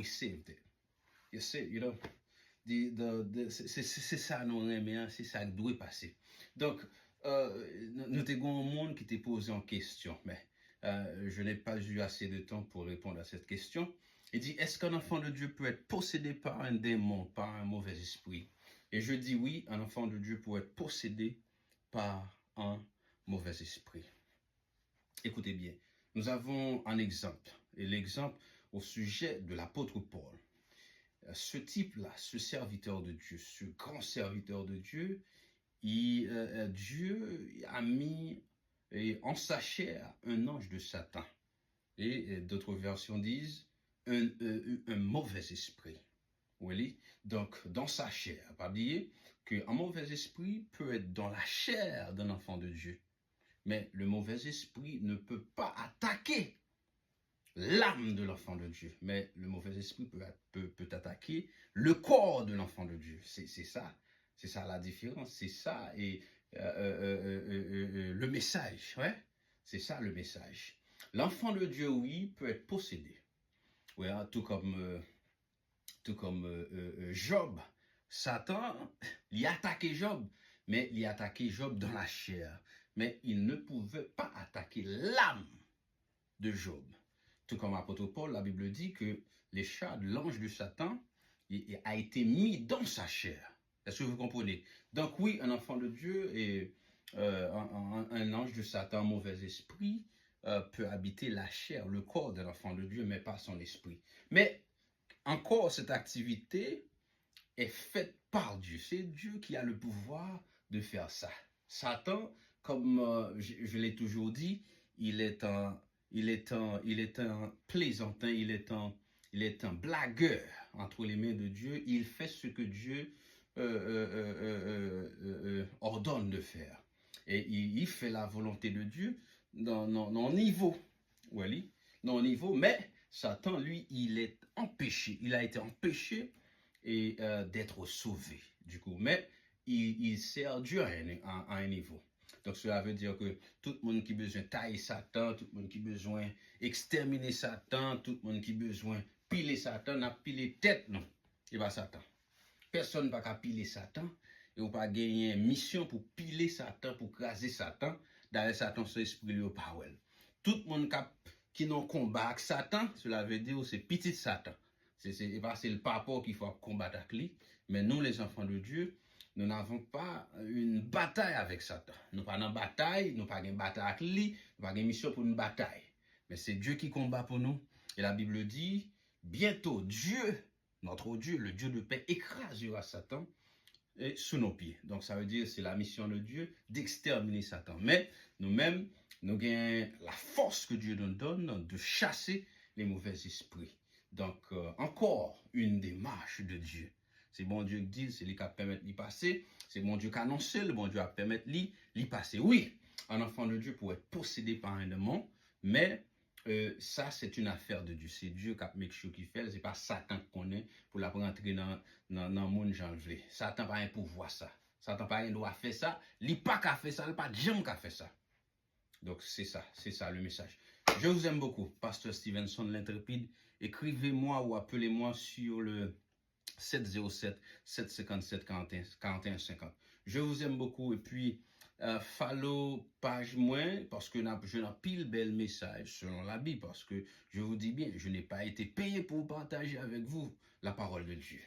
saved it. You see, you know, c'est ça nous aimons, c'est ça qui doit passer. Donc, nous avons un monde qui t'est posé en question, mais je n'ai pas eu assez de temps pour répondre à cette question. Il dit, est-ce qu'un enfant de Dieu peut être possédé par un démon, par un mauvais esprit? Et je dis oui, un enfant de Dieu peut être possédé par un mauvais esprit. Écoutez bien, nous avons un exemple, et l'exemple au sujet de l'apôtre Paul. Ce type-là, ce serviteur de Dieu, ce grand serviteur de Dieu, Dieu a mis en sa chair un ange de Satan. Et d'autres versions disent un mauvais esprit. Oui, donc dans sa chair. Pas oublier qu'un mauvais esprit peut être dans la chair d'un enfant de Dieu. Mais le mauvais esprit ne peut pas attaquer l'âme de l'enfant de Dieu. Mais le mauvais esprit peut attaquer le corps de l'enfant de Dieu. C'est ça. C'est ça la différence. C'est ça et le message. Ouais? C'est ça le message. L'enfant de Dieu, oui, peut être possédé. Ouais, hein, tout comme Job. Satan, il a attaqué Job, mais il a attaqué Job dans la chair. Mais il ne pouvait pas attaquer l'âme de Job. Tout comme l'apôtre Paul, la Bible dit que les chats de l'ange de Satan a été mis dans sa chair. Est-ce que vous comprenez? Donc oui, un enfant de Dieu et un ange de Satan, un mauvais esprit, peut habiter la chair, le corps de l'enfant de Dieu, mais pas son esprit. Mais encore, cette activité est faite par Dieu. C'est Dieu qui a le pouvoir de faire ça. Satan, comme je l'ai toujours dit, il est un plaisantin, il est un blagueur entre les mains de Dieu. Il fait ce que Dieu ordonne de faire. Et il fait la volonté de Dieu dans niveau. Oui, dans niveau, mais Satan, lui, il est empêché. Il a été empêché et d'être sauvé, du coup. Mais il sert Dieu à un niveau. Donc, cela veut dire que tout le monde qui a besoin de tailler Satan, tout le monde qui a besoin d'exterminer Satan, tout le monde qui a besoin de piler Satan, n'a pilé tête, non. Et pas Satan. Personne ne va pas piler Satan. Et on pas gagner une mission pour piler Satan, pour craser Satan. D'ailleurs, Satan, son esprit, lui, au power. Tout le monde qui n'a combat avec Satan, cela veut dire que c'est petit Satan. C'est le papa qu'il faut combattre avec lui. Mais nous, les enfants de Dieu, nous n'avons pas une bataille avec Satan. Nous pas une bataille, nous pas une bataille avec lui, nous pas une mission pour une bataille. Mais c'est Dieu qui combat pour nous. Et la Bible dit, bientôt Dieu, notre Dieu, le Dieu de paix, écrasera Satan sous nos pieds. Donc ça veut dire c'est la mission de Dieu d'exterminer Satan. Mais nous-mêmes, nous gagnons la force que Dieu nous donne de chasser les mauvais esprits. Donc encore une démarche de Dieu. C'est bon Dieu qui dit, c'est lui qui permet d'y passer. C'est bon Dieu qui annonce, le bon Dieu qui permet d'y passer. Oui, un enfant de Dieu peut être possédé par un démon, mais ça, c'est une affaire de Dieu. C'est Dieu qui a make sure qu'il fait. C'est pas Satan qu'on est pour la rentrer dans le monde janvier. Satan n'a pas un pouvoir ça. Satan n'a pas un droit faire ça. Il n'a pas qu'à faire ça. Il n'a pas jamais qu'à faire ça. Donc, c'est ça le message. Je vous aime beaucoup. Pasteur Stevenson, l'intrépide. Écrivez-moi ou appelez-moi sur le 707-757-4150. Je vous aime beaucoup et puis follow page moins parce que je n'ai pile bel message selon la Bible parce que je vous dis bien, je n'ai pas été payé pour partager avec vous la parole de Dieu.